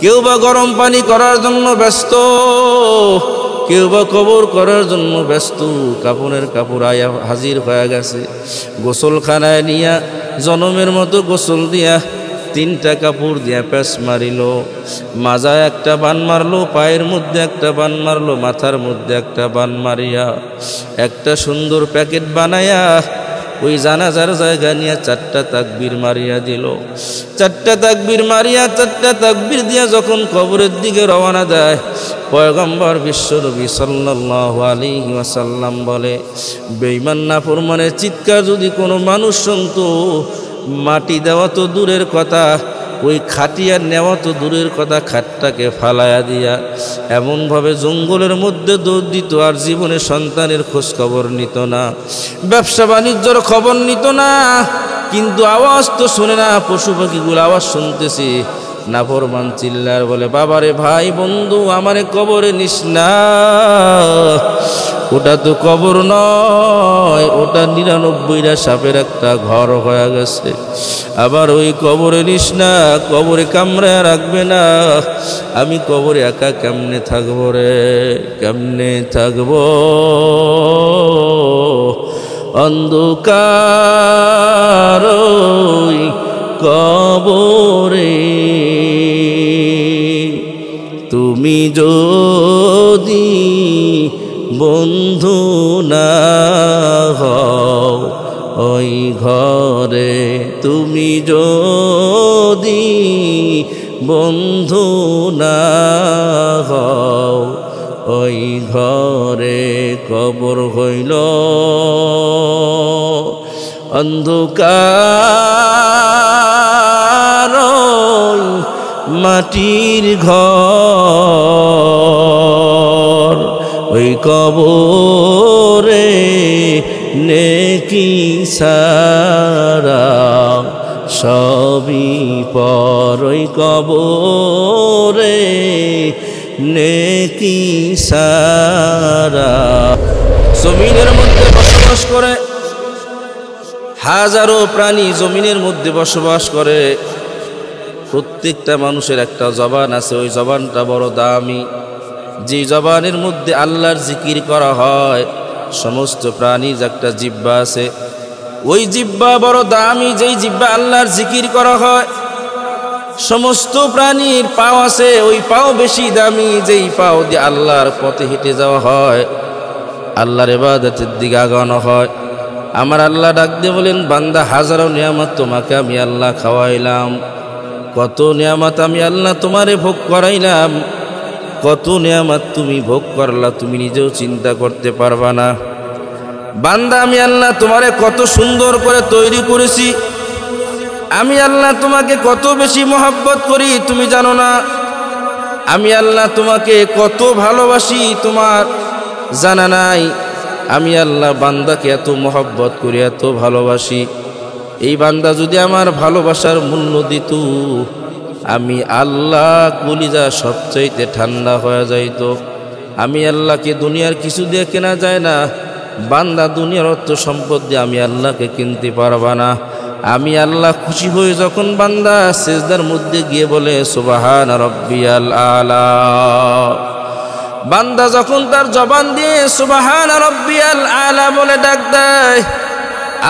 কেউ বা গরম পানি করার জন্য ব্যস্ত, কেউ বা কবর করার জন্য ব্যস্ত। কাপড়ের কাপড় আয়া হাজির হয়ে গেছে, গোসলখানায় নিয়া জনমের মতো গোসল দিয়া 3টা কাপড় দিয়া প্যাঁচ মারিল, মাজায় একটা বান মারলো, পায়ের মধ্যে একটা বান মারলো, মাথার মধ্যে একটা বান মারিয়া একটা সুন্দর প্যাকেট বানায়া ওই জানাজার জায়গা নিয়ে 4টা তাকবীর মারিয়া দিল। 4টা তাকবীর মারিয়া 4টা তাকবীর দিয়া যখন কবরের দিকে রওনা দেয়, পয়গম্বর বিশ্বনবী সাল্লাল্লাহু আলাইহি ওয়াসাল্লাম বলে, বেঈমান নাফরমানের চিৎকার যদি কোনো মানুষ শুনতো, মাটি দেওয়া তো দূরের কথা, ওই খাটিয়া নেওয়া তো দূরের কথা, খাটটাকে ফালায়া দিয়া এমনভাবে জঙ্গলের মধ্যে দৌড় দিত, আর জীবনে সন্তানের খোঁজ খবর নিত না, ব্যবসা বাণিজ্যর খবর নিত না। কিন্তু আওয়াজ তো শোনে না, পশু পাখিগুলো আওয়াজ শুনতেছি। নাফরমান চিল্লার বলে, বাবারে ভাই বন্ধু, আমারে কবরে নিস না, ওটা তো কবর নয়, ওটা 99টা সাপের একটা ঘর হয়ে গেছে। আবার ওই কবরে নিস না, কবরে কামড়ে রাখবে না। আমি কবরে একা কেমনে থাকবো রে, কেমনে থাকবো? অন্ধকার কবরে তুমি যদি বন্ধু না হও, ওই ঘরে তুমি যদি বন্ধু না হও, ওই ঘরে কবর হইল অন্ধকার মাটির ঘর। ওই কবরে নেকি সারা সবই পর, ওই কবরে নেকি সারা। জমিনের মধ্যে বসবাস করে হাজারো প্রাণী, জমিনের মধ্যে বসবাস করে। প্রত্যেকটা মানুষের একটা জবান আছে, ওই জবানটা বড় দামি। যে জবানের মধ্যে আল্লাহর জিকির করা হয়, সমস্ত প্রাণীর একটা জিহ্বা আছে, ওই জিহ্বা বড় দামি। যেই জিহ্বা আল্লাহর জিকির করা হয়, সমস্ত প্রাণীর পাও আছে, ওই পাও বেশি দামি। যেই পাও দিয়ে আল্লাহর পথে হেঁটে যাওয়া হয়, আল্লাহর ইবাদতের দিকে আগানো হয়। আমার আল্লাহ ডাক দিয়ে বলেন, বান্দা হাজারো নিয়ামত তোমাকে আমি আল্লাহ খাওয়াইলাম, কত নিয়ামত আমি আল্লাহ তোমারে ভোগ করাইলাম, কত নিয়ামত তুমি ভোগ করলা তুমি নিজেও চিন্তা করতে পারবা না। বান্দা আমি আল্লাহ তোমারে কত সুন্দর করে তৈরি করেছি, আমি আল্লাহ তোমাকে কত বেশি মহব্বত করি তুমি জানো না। আমি আল্লাহ তোমাকে কত ভালোবাসি তোমার জানা নাই। আমি আল্লাহ বান্দাকে এত মহব্বত করি, এত ভালোবাসি। এই বান্দা যদি আমার ভালোবাসার মূল্য দিত, আমি আল্লাহ কলিজা সবচাইতে ঠান্ডা হয়ে যাইত। আমি আল্লাহকে দুনিয়ার কিছু দিয়ে কেনা যায় না। বান্দা দুনিয়ার অর্থ সম্পদ দিয়ে আমি আল্লাহকে কিনতে পারবা না। আমি আল্লাহ খুশি হয়ে যখন বান্দা সিজদার মধ্যে গিয়ে বলে সুবহান রাব্বিয়াল আলা, বান্দা যখন তার জবান দিয়ে সুবহান রাব্বিয়াল আলা বলে ডাক দেয়,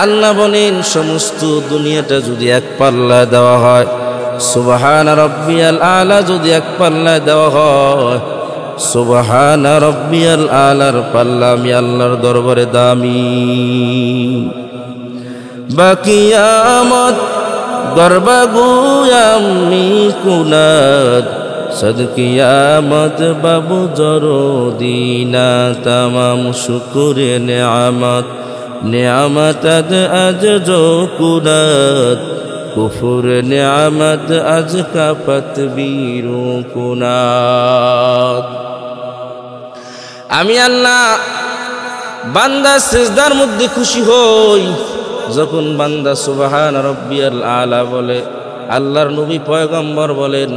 আল্লাহ বলেন সমস্ত দুনিয়াটা যদি এক পাল্লায় দেওয়া হয়, সুবহান রাব্বিয়াল আলা যদি এক পাল্লায় দেওয়া হয়, সুবহান রাব্বিয়াল আলার পাল্লা আমি আল্লাহর দরবারে দামি। বাকিয়ামত গর্বাগুয়ামি কুনাদ সদকিয়ামত বাবু জরদিনা তামাম শুকুরে নেয়ামত নেয়ামত আজ জো কুনাদ কুফুর নেয়ামত আজ কাপত বীরু কুনাদ। আমি আল্লাহ বান্দা সিজদার মধ্যে খুশি হই যখন বান্দা সুবহান রাব্বিয়াল আলা বলে। আল্লাহর নবী পয়গম্বর বলেন,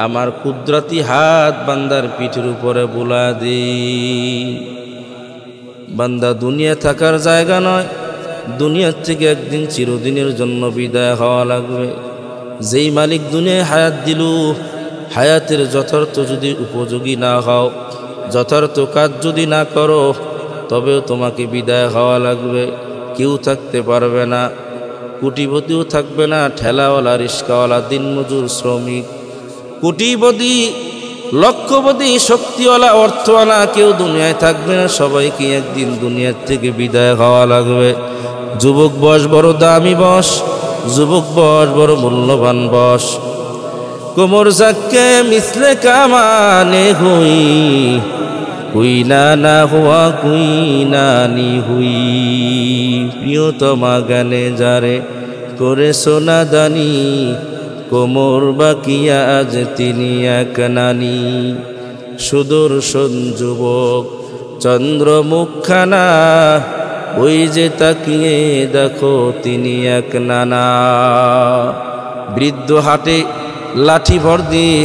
আমার কুদরতি হাত বান্দার পিঠের উপরে বুলা দিই। বান্দা দুনিয়া থাকার জায়গা নয়, দুনিয়ার থেকে একদিন চিরদিনের জন্য বিদায় হওয়া লাগবে। যেই মালিক দুনিয়ায় হায়াত দিল, হায়াতের যথার্থ যদি উপযোগী না হও, যথার্থ কাজ যদি না করো, তবেও তোমাকে বিদায় হওয়া লাগবে। কেউ থাকতে পারবে না, কোটিপতিও থাকবে না, ঠেলাওয়ালা, রিস্কাওয়ালা, দিনমজুর, শ্রমিক, কোটিপতি, লক্ষপতি, শক্তিওয়ালা, অর্থওয়ালা কেউ দুনিয়ায় থাকবে না। সবাইকে একদিন দুনিয়ার থেকে বিদায় হওয়া লাগবে। যুবক বয়স বড় দামি বয়স, যুবক বয়স বড় মূল্যবান বয়স। কোমর জাক্কে মিসলে কামানে হুই, কুই না হুয়া কুই নানি হুই। প্রিয়তমা গানে যারে করে সোনা দানি, কোমর বাকিয়া আজ তিনি এক নানি। সুদর্শন যুবক চন্দ্রমুখখানা, ওই যে তাকিয়ে দেখো তিনি এক নানা। বৃদ্ধ হাটে লাঠি ভর দিয়ে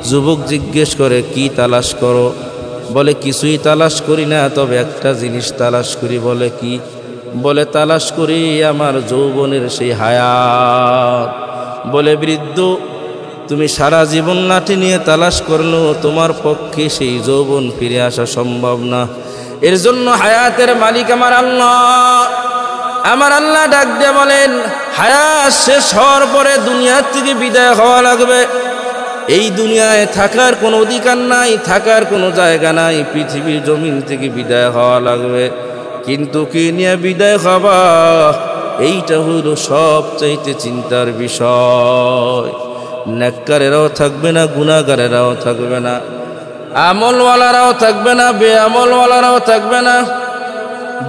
যুবক জিজ্ঞেস করে, কি তালাশ করো? বলে, কিছুই তালাশ করি না, তবে একটা জিনিস তালাশ করি। বলে, কি? বলে, তালাশ করি আমার যৌবনের সেই হায়াত। বলে, বৃদ্ধ, তুমি সারা জীবন লাঠি নিয়ে তালাশ করলেও তোমার পক্ষে সেই যৌবন ফিরে আসা সম্ভব না। এর জন্য হায়াতের মালিক আমার আল্লাহ। আমার আল্লাহ ডাক দিয়ে বলেন, হায়াত শেষ হওয়ার পরে দুনিয়ার থেকে বিদায় হওয়া লাগবে। এই দুনিয়ায় থাকার কোনো অধিকার নাই, থাকার কোনো জায়গা নাই, পৃথিবীর জমিন থেকে বিদায় হওয়া লাগবে। কিন্তু কি নিয়ে বিদায় হবা, এইটা হইল সবচাইতে চিন্তার বিষয়। নেককারেরাও থাকবে না, গুনাহগারেরাও থাকবে না, আমলওয়ালারাও থাকবে না, বেআমলওয়ালারাও থাকবে না,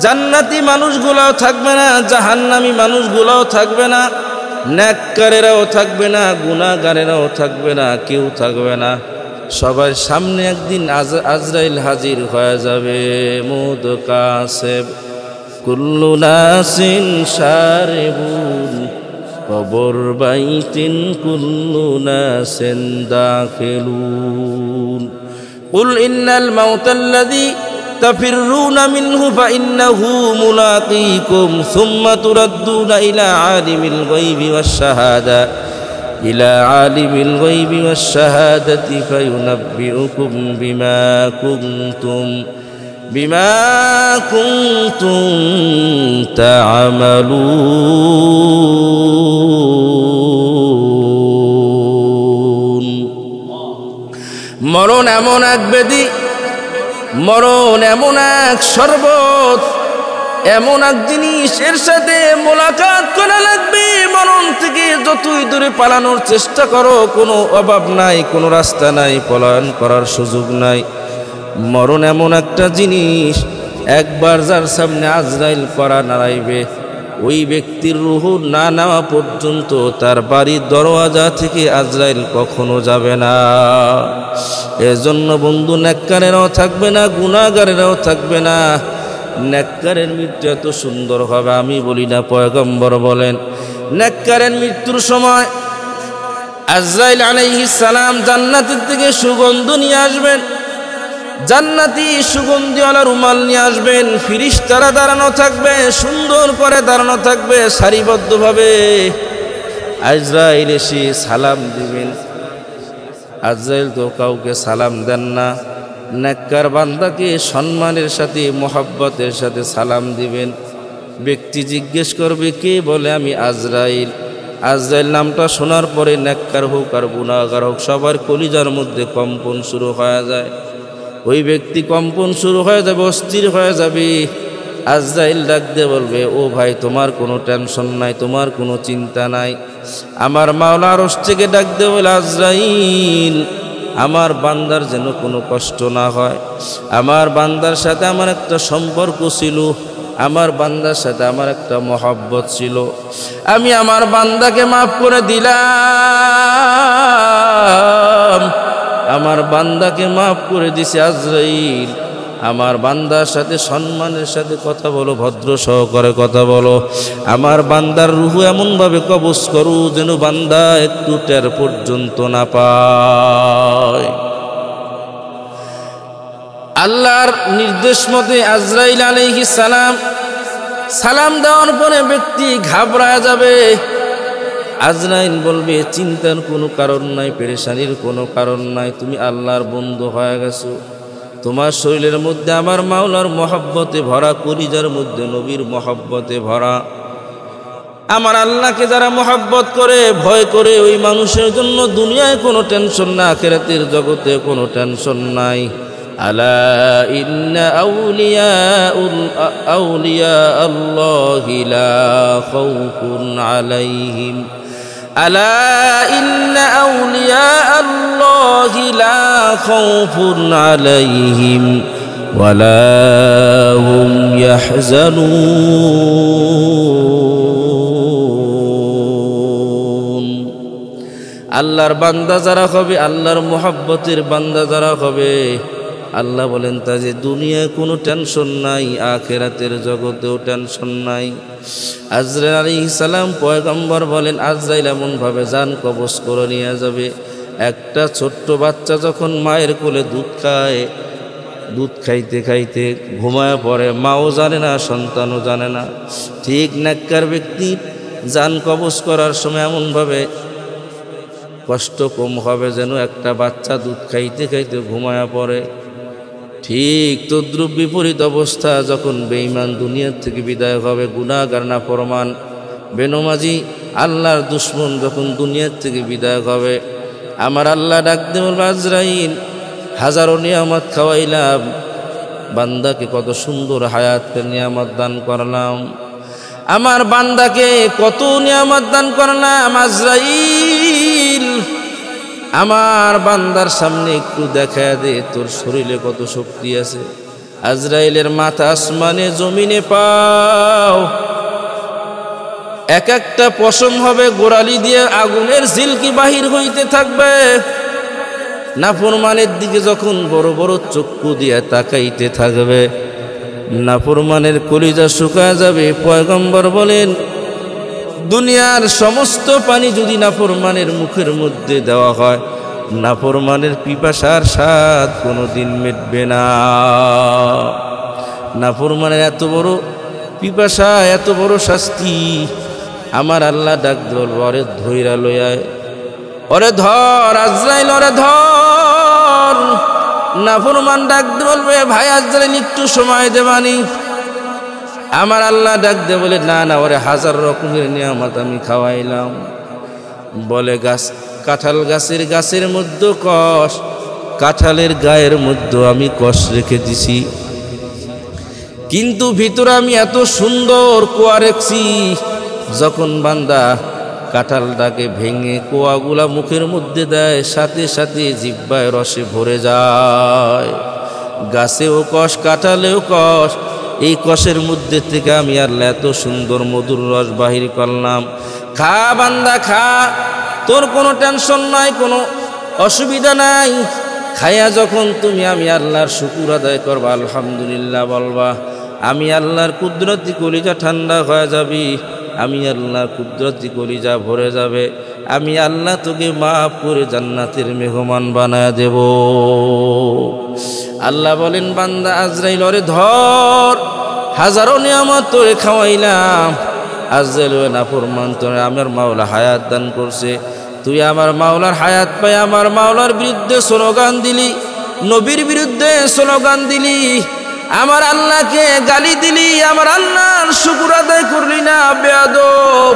জান্নাতি মানুষগুলাও থাকবে না, জাহান্নামী মানুষগুলাও থাকবে না, নেককারেরাও থাকবে না, গুনাহগারেরাও থাকবে না, কেউ থাকবে না। সবার সামনে একদিন আজরাইল হাজির হয়ে যাবে। মুদ কাসেব কুল্লু নাসিন শারিবুন, কবর বাইতিন কুল্লু নাসিন দাখিলুন। কুল ইন্নাল মাউতাল্লাযী تفرون منه فإنه ملاقيكم ثم تردون إلى عالم الغيب والشهادة فينبئكم بما كنتم تعملون। মরণ এমন এক ব্যাধি, মরণ এমন এক শরবত, এমন এক জিনিস, এর সাথে মোলাকাত করা লাগবে। মরণ থেকে যতই দূরে পালানোর চেষ্টা করো, কোনো অভাব নাই, কোনো রাস্তা নাই, পলায়ন করার সুযোগ নাই। মরণ এমন একটা জিনিস, একবার যার সামনে আজরাইল করা নাড়াইবে, ওই ব্যক্তির রূহ না নেওয়া পর্যন্ত তার বাড়ির দরওয়াজা থেকে আজরাইল কখনো যাবে না। এজন্য বন্ধু, নেককারেরাও থাকবে না, গুনাহগারেরাও থাকবে না। নেককারের মৃত্যু এত সুন্দর হবে, আমি বলি না, পয়গম্বর বলেন। নেককারের মৃত্যুর সময় আজরাইল আলাইহিস সালাম জান্নাতের থেকে সুগন্ধ নিয়ে আসবেন, জান্নাতি সুগন্ধিওয়ালা রুমাল নিয়ে আসবেন। ফেরেশতারা দাঁড়ানো থাকবে, সুন্দর করে দাঁড়ানো থাকবে সারিবদ্ধভাবে। আজরাইল এসে সালাম দিবেন। আজরাইল তো কাউকে সালাম দেন না, নেককার বান্দাকে সম্মানের সাথে, মোহাব্বতের সাথে সালাম দিবেন। ব্যক্তি জিজ্ঞেস করবে, কে? বলে, আমি আজরাইল। আজরাইল নামটা শোনার পরে নেককার হোক আর গুনাহগার হোক, সবার কলিজার মধ্যে কম্পন শুরু হয়ে যায়। ওই ব্যক্তি কম্পন শুরু হয়ে যাবে, অস্থির হয়ে যাবে। আজরাইল ডাক দিয়ে বলবে, ও ভাই, তোমার কোনো টেনশন নাই, তোমার কোনো চিন্তা নাই। আমার মাওলা আরশ থেকে ডাক দিয়ে বলে, আজরাইল, আমার বান্দার যেন কোনো কষ্ট না হয়। আমার বান্দার সাথে আমার একটা সম্পর্ক ছিল, আমার বান্দার সাথে আমার একটা মহব্বত ছিল। আমি আমার বান্দাকে মাফ করে দিলাম, আমার বান্দাকে মাফ করে দিছে। আজরাইল, আমার বান্দার সাথে সম্মানের সাথে কথা বলো, ভদ্র সহকারে কথা বলো। আমার বান্দার রূহ এমনভাবে কবজ করো যেন বান্দা একটু টের পর্যন্ত না পায়। আল্লাহর নির্দেশ মতে আজরাইল আলাইহিস সালাম সালাম দেওয়ার পরে ব্যক্তি ঘাবড়ায় যাবে। আজরাইল বলবে চিন্তার কোনো কারণ নাই, পেরেশানির কোনো কারণ নাই, তুমি আল্লাহর বন্ধু হয়ে গেছো। তোমার শরীরের মধ্যে আমার মাওলার মহব্বতে ভরা, কলিজার মধ্যে নবীর মহব্বতে ভরা। আমার আল্লাহকে যারা মহব্বত করে, ভয় করে, ওই মানুষের জন্য দুনিয়ায় কোনো টেনশন না, আখিরাতের জগতে কোনো টেনশন নাই। আলা ইন্না আউলিয়া আল্লাহি লা খাউফুন আলাইহিম, আলা ইন্না আউলিয়া আল্লাহি লা খাউফুন আলাইহিম ওয়ালা হুম ইয়াহজানুন। আল্লাহর বান্দা যারা হবে, আল্লাহর মুহাব্বতের বান্দা যারা হবে, আল্লাহ বলেন তা যে দুনিয়ায় কোনো টেনশন নাই, আখিরাতের জগতেও টেনশন নাই। আজরাইল আলাইহিস সালাম পয়গম্বর বলেন, আজরাইল এমনভাবে জান কবজ করে নিয়ে যাবে, একটা ছোট্ট বাচ্চা যখন মায়ের কোলে দুধ খায়, দুধ খাইতে খাইতে ঘুমায় পড়ে, মাও জানে না, সন্তানও জানে না। ঠিক নেককার ব্যক্তি জান কবজ করার সময় এমনভাবে কষ্ট কম হবে যেন একটা বাচ্চা দুধ খাইতে খাইতে ঘুমায়া পড়ে। ঠিক তদ্রুপ বিপরীত অবস্থা যখন বেঈমান দুনিয়ার থেকে বিদায় হবে, গুনাহগার নাফরমান বেনমাজি আল্লাহর দুশ্মন যখন দুনিয়ার থেকে বিদায় হবে, আমার আল্লাহ ডাক দিয়ে বলবে, আজরাইল হাজারো নিয়ামত খাওয়াইলাম, বান্দাকে কত সুন্দর হায়াতের নিয়ামত দান করলাম, আমার বান্দাকে কত নিয়ামত দান করলাম। আজরাইল আমার বান্দার সামনে একটু দেখা দে তোর শরীরে কত শক্তি আছে। আজরাইলের মাথা আসমানে জমিনে পাও, এক একটা পশম হবে গোড়ালি দিয়ে আগুনের ঝিলকি বাহির হইতে থাকবে। নাফরমানের দিকে যখন বড় বড় চক্ষু দিয়ে তাকাইতে থাকবে, নাফরমানের কলিজা শুকায় যাবে। পয়গম্বর বলেন, দুনিয়ার সমস্ত পানি যদি নাফরমানের মুখের মধ্যে দেওয়া হয়, নাফরমানের পিপাসার স্বাদ কোনোদিন মিটবে না। নাফরমানের এত বড় পিপাসা, এত বড় শাস্তি, আমার আল্লাহ ডাক বলবো, ওরে ধইরা লইয়ায়, ওরে ধর আজরাইল, ওরে ধর। নাফরমান ডাক বলবে, ভাই আজরাইল একটু সময় দেবানি। আমার আল্লাহ ডাক দে বলে, না না, ওরে হাজার রকমের নিয়ামত আমি খাওয়াইলাম। বলে, কাঁঠাল গাছের মধ্যে কষ, কাঁঠালের গায়ের মধ্যে আমি কষ রেখে দিছি, কিন্তু ভিতরে আমি এত সুন্দর কোয়া রেখছি, যখন বান্দা কাঁঠালটাকে ভেঙে কোয়াগুলা মুখের মধ্যে দেয়, সাথে সাথে জিহ্বায় রসে ভরে যায়। গাছেও কষ, কাঁঠালেও কষ, এই কষের মধ্যে থেকে আমি আল্লাহ এত সুন্দর মধুর রস বাহির করলাম। খা বান্দা খা, তোর কোনো টেনশন নাই, কোনো অসুবিধা নাই। খাইয়া যখন তুমি আমি আল্লাহর শুকুর আদায় করবা, আলহামদুলিল্লাহ বলবা, আমি আল্লাহর কুদরতি কলিজা ঠান্ডা হয়ে যাবি, আমি আল্লাহর কুদরতি কলিজা ভরে যাবে, আমি আল্লাহ তোকে মাফ করে জান্নাতের মেহমান বানায় দেব। আল্লাহ বলেন, বান্দা আজরাইল ওরে ধর, হাজারো নিয়ামত তোরে খাওয়াইলাম। আজরাইল নাফরমান, তোরে আমার মাওলা হায়াত দান করছে, তুই আমার মাওলার হায়াত পাই আমার মাওলার বিরুদ্ধে স্লোগান দিলি, নবীর বিরুদ্ধে স্লোগান দিলি, আমার আল্লাহকে গালি দিলি, আমার আল্লাহর শুকর আদায় করলি না, বেয়াদব।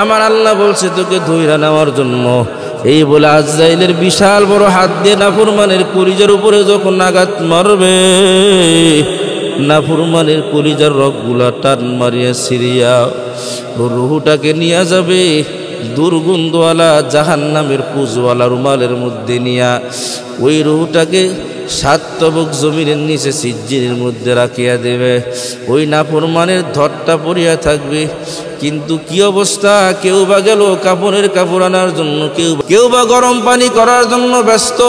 আমার আল্লাহ বলছে তোকে ধইরা নেওয়ার জন্য। এই বলে আজরাইলের বিশাল বড় হাত দিয়ে নাফরমানের কলিজার উপরে যখন আঘাত মারবে, নাফরমানের কলিজার রগগুলা টান মারিয়া সিরিয়া রুহুটাকে নিয়ে যাবে দুর্গন্ধওয়ালা জাহান্নামের পুজওয়ালা রুমালের মধ্যে নিয়া, ওই রুহুটাকে 7 তবক জমিনের নিচে সিজ্জিনের মধ্যে রাখিয়া দেবে। ওই নাফরমানের ধরটা পড়িয়া থাকবে, কিন্তু কি অবস্থা, কেউ বা গেল কাপড়ের কাপড় আনার জন্য, কেউ বা গরম পানি করার জন্য ব্যস্ত,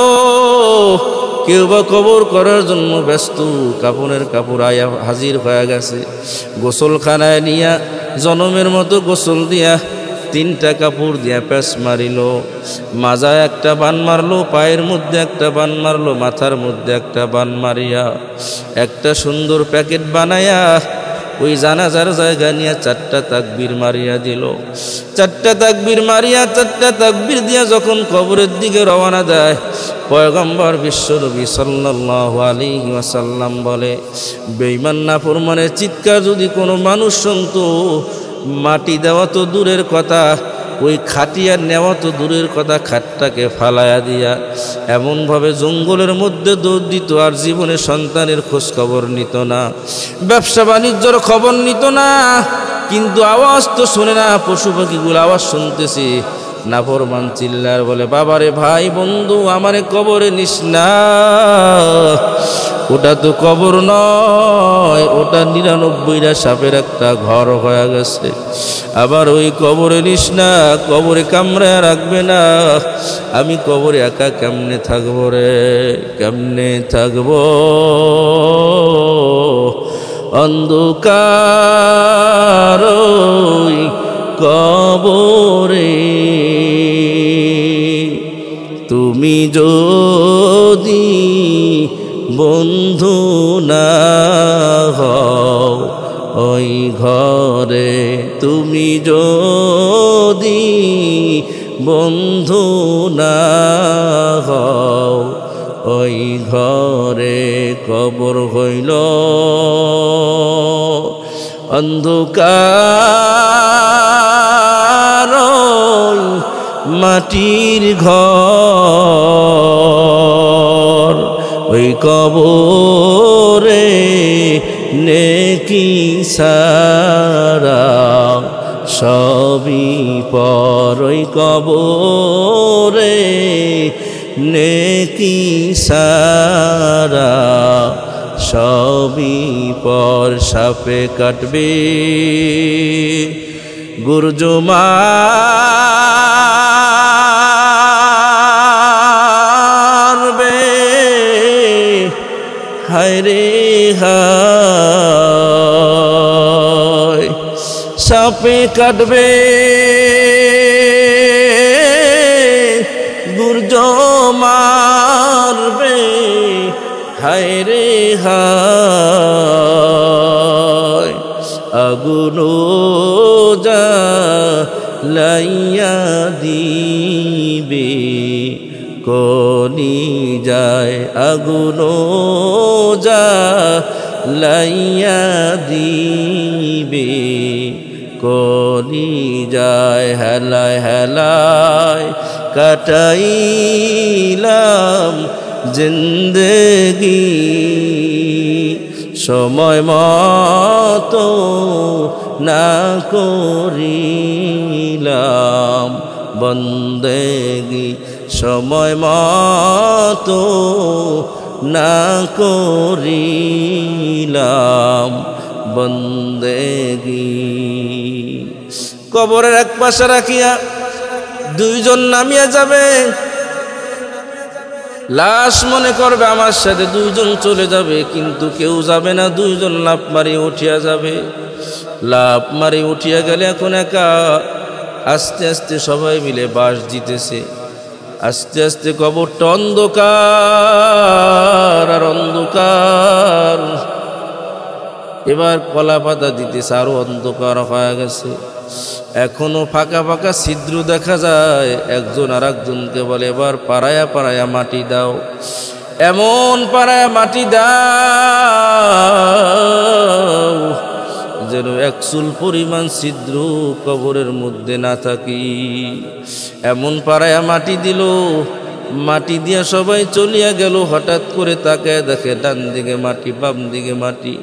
কেউ বা কবর করার জন্য ব্যস্ত। কাপড়ের কাপড় আয়া হাজির হয়ে গেছে, গোসলখানায় নিয়া জনমের মতো গোসল দিয়া 3টা কাপড় দিয়া প্যাঁচ মারিল, মাজায় একটা বান মারলো, পায়ের মধ্যে একটা বান মারলো, মাথার মধ্যে একটা বান মারিয়া একটা সুন্দর প্যাকেট বানায়া ওই জানাজার জায়গা নিয়ে 4টা তাকবীর মারিয়া দিল। 4টা তাকবীর মারিয়া 4টা তাকবীর দিয়া যখন কবরের দিকে রওনা দেয়, পয়গম্বর বিশ্বনবী সাল্লাল্লাহু আলাইহি ওয়াসাল্লাম বলে, বেঈমান নাফরমানের চিৎকার যদি কোনো মানুষ শুনতো, মাটি দেওয়া তো দূরের কথা, ওই খাটিয়া নেওয়া তো দূরের কথা, খাটটাকে ফালায়া দিয়া এমনভাবে জঙ্গলের মধ্যে দৌড় দিত, আর জীবনে সন্তানের খোঁজ খবর নিত না, ব্যবসা বাণিজ্যর খবর নিত না। কিন্তু আওয়াজ তো শোনে না, পশু পাখিগুলো আওয়াজ শুনতেছি। নাফরমান চিল্লার বলে, বাবারে ভাই বন্ধু, আমারে কবরে নিস না, ওটা তো কবর নয়, ওটা 99টা সাপের একটা ঘর হয়ে গেছে। আবার ওই কবরে নিস না, কবরে কামড়ায় রাখবে না, আমি কবরে একা কেমনে থাকবো রে, কেমনে থাকবো, অন্ধকার ওই কবরে তুমি যদি বন্ধু না হও, ওই ঘরে তুমি যদি বন্ধু না হও, ওই ঘরে কবর হইল অন্ধকার মাটির ঘর, ওই কবরে নেকি সারা সবই পর, ওই কবরে নেকি সারা সবই পর। সাপে কাটবে গুর্জ মারবে, হায় রে হায়, সাপে কাটবে গুর্জ মারবে, হায় রে হায়, আগুন জ্বালাইয়া দিবে কলি যায়, আগুন জ্বালাইয়া দিবে কলি যায়। হেলায় হেলায় কাটাইলাম জিন্দেগি, সময় মতো না করিলাম বন্দেগি, সময় মতো না করিলাম বন্দেগি। কবরের এক পাশে রাখিয়া দুইজন নামিয়া যাবে, লাশ মনে করবে আমার সাথে দুইজন চলে যাবে, কিন্তু কেউ যাবে না, দুইজন লাফ মারি উঠিয়া যাবে। লাফ মারি উঠিয়া গেলে এখন একা, আস্তে আস্তে সবাই মিলে বাঁশ দিতেছে, আস্তে আস্তে কবরটা অন্ধকার আর অন্ধকার। এবার কলা পাতা দিতেছে, আরো অন্ধকার হয়ে গেছে, এখনো ফাঁকা ফাঁকা ছিদ্র দেখা যায়। একজন আর একজনকে বলে, এবার পাড়ায়া পাড়ায়া মাটি দাও, এমন পাড়ায়া মাটি দাও যেন এক চুল পরিমাণ ছিদ্র কবরের মধ্যে না থাকি। এমন পাড়ায়া মাটি দিল, মাটি দিয়া সবাই চলিয়া গেল। হঠাৎ করে তাকায় দেখে ডান দিকে মাটি, বাম দিকে মাটি,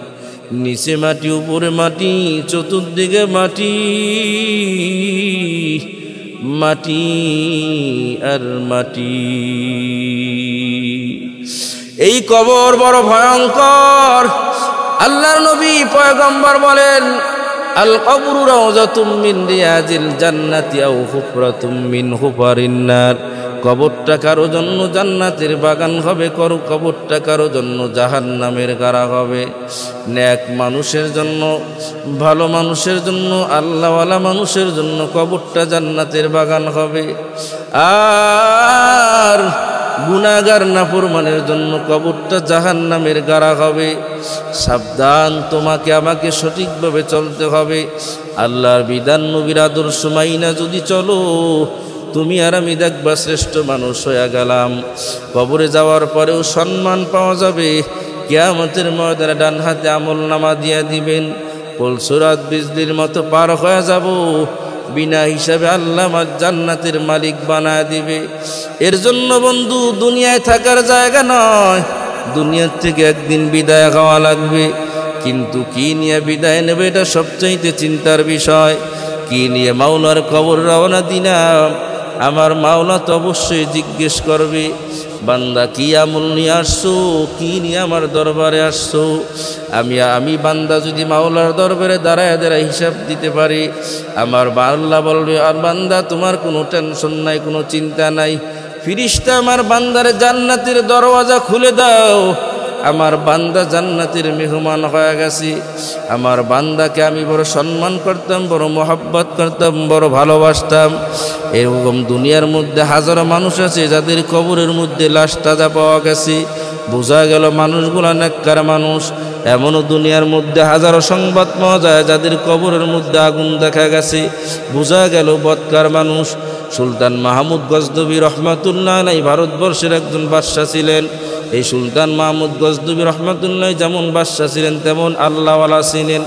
নিচে মাটি, উপরে মাটি, চতুর্দিকে মাটি, মাটি আর মাটি। এই কবর বড় ভয়ঙ্কর। আল্লাহর নবী পয়গম্বর বলেন, আল কবরু রাউযাতুম মিন রিয়াজিল জান্নাতি আও হুফরাতুম মিন হুফারিন নার। কবরটা কারো জন্য জান্নাতের বাগান হবে, কবরটা কারো জন্য জাহান্নামের গাড়া হবে। নেক মানুষের জন্য, ভালো মানুষের জন্য, আল্লাহওয়ালা মানুষের জন্য কবরটা জান্নাতের বাগান হবে। আর গুনাহগার নাফরমানের জন্য কবরটা জাহান্নামের গাড়া হবে। সাবধান, তোমাকে আমাকে সঠিকভাবে চলতে হবে। আল্লাহর বিধান নবীর আদর্শ মাইনা যদি চলো, তুমি আর আমি দেখবা শ্রেষ্ঠ মানুষ হয়ে গেলাম। কবরে যাওয়ার পরেও সম্মান পাওয়া যাবে। কিয়ামতের ময়দানে ডান হাতে আমলনামা দিয়া দিবেন, পলসুরাত বিজলির মতো পার হয়ে যাব। বিনা হিসাবে আল্লাহ আমার জান্নাতের মালিক বানায় দিবে। এর জন্য বন্ধু, দুনিয়ায় থাকার জায়গা নয়, দুনিয়ার থেকে একদিন বিদায় হওয়া লাগবে। কিন্তু কি নিয়ে বিদায় নেবে এটা সবচাইতে চিন্তার বিষয়। কি নিয়ে মাওলার কবর রওনা দিলাম, আমার মাওলা তো অবশ্যই জিজ্ঞেস করবে, বান্দা কি আমল নিয়ে আসছো, কি নিয়ে আমার দরবারে আসছো। আমি বান্দা যদি মাওলার দরবারে দাঁড়ায় দাঁড়ায় হিসাব দিতে পারি, আমার আল্লাহ বলবে, আর বান্দা তোমার কোনো টেনশন নাই, কোনো চিন্তা নাই। ফিরিস্তা আমার বান্দারে জান্নাতের দরওয়াজা খুলে দাও, আমার বান্দা জান্নাতের মেহমান হয়ে গেছে। আমার বান্দাকে আমি বড় সম্মান করতাম, বড় মহব্বত করতাম, বড় ভালোবাসতাম। এরকম দুনিয়ার মধ্যে হাজারো মানুষ আছে যাদের কবরের মধ্যে লাশ তাজা পাওয়া গেছে, বোঝা গেল মানুষগুলা নেককার মানুষ। এমনও দুনিয়ার মধ্যে হাজারো সংবাদ পাওয়া যায় যাদের কবরের মধ্যে আগুন দেখা গেছে, বোঝা গেল বদকার মানুষ। সুলতান মাহমুদ গজনবী রহমাতুল্লাহ আলাইহি ভারতবর্ষের একজন বাদশা ছিলেন। এই সুলতান মাহমুদ গজনবী রহমাতুল্লাহ যেমন বাদশা ছিলেন, তেমন আল্লাহওয়ালা ছিলেন।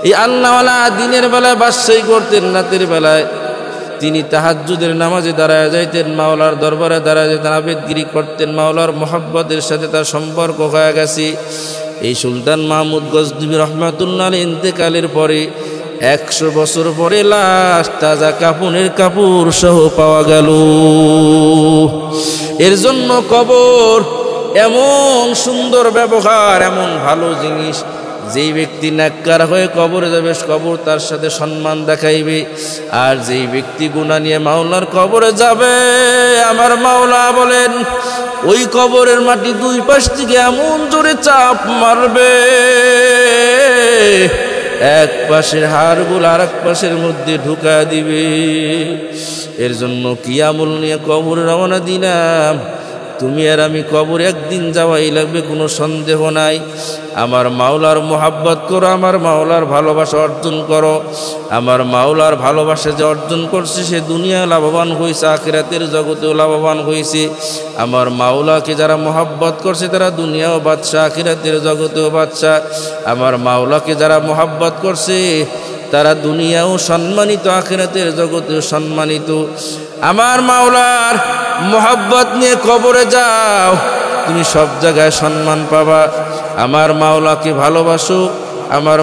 এই আল্লাহওয়ালা দিনের বেলায় বাদশাহী করতেন, রাতের বেলায় তিনি তাহাজ্জুদের নামাজে দাঁড়ায় যাইতেন, মাওলার দরবারে দাঁড়ায় যেতেন, আবেদগিরি করতেন। মাওলার মোহাব্বতের সাথে তার সম্পর্ক হয়ে গেছে। এই সুলতান মাহমুদ গজনবী রহমাতুল্লাহ আলাইহি ইন্তেকালের পরে 100 বছর পরে লাশ তাজা কাফনের কাপড় সহ পাওয়া গেল। এর জন্য কবর এমন সুন্দর ব্যবহার, এমন ভালো জিনিস, যেই ব্যক্তি নেককার হয়ে কবরে যাবে, কবর তার সাথে সম্মান দেখাইবে। আর যেই ব্যক্তি গুনাহ নিয়ে মাওলার কবরে যাবে, আমার মাওলা বলেন ওই কবরের মাটি দুই পাশ থেকে এমন জোরে চাপ মারবে, এক পাশের হাড়গুলো আর এক পাশের মধ্যে ঢুকা দিবে। এর জন্য কি আমল নিয়ে কবরে রওনা দিলাম, তুমি আর আমি কবরে একদিন যাওয়াই লাগবে, কোনো সন্দেহ নাই। আমার মাওলার মোহাব্বত করো, আমার মাওলার ভালোবাসা অর্জন করো। আমার মাওলার ভালোবাসা যে অর্জন করছে সে দুনিয়া লাভবান হয়েছে, আখিরাতের জগতেও লাভবান হয়েছে। আমার মাওলাকে যারা মোহাব্বত করছে তারা দুনিয়াও বাদশা, আখিরাতের জগতেও বাদশা। আমার মাওলাকে যারা মোহাব্বত করছে তারা দুনিয়াও সম্মানিত, আখিরাতের জগতেও সম্মানিত। আমার মাওলার মোহাব্বত নিয়ে কবরে যাও, তুমি সব জায়গায় সম্মান পাবা। আমার মাওলাকে ভালোবাসো, আমার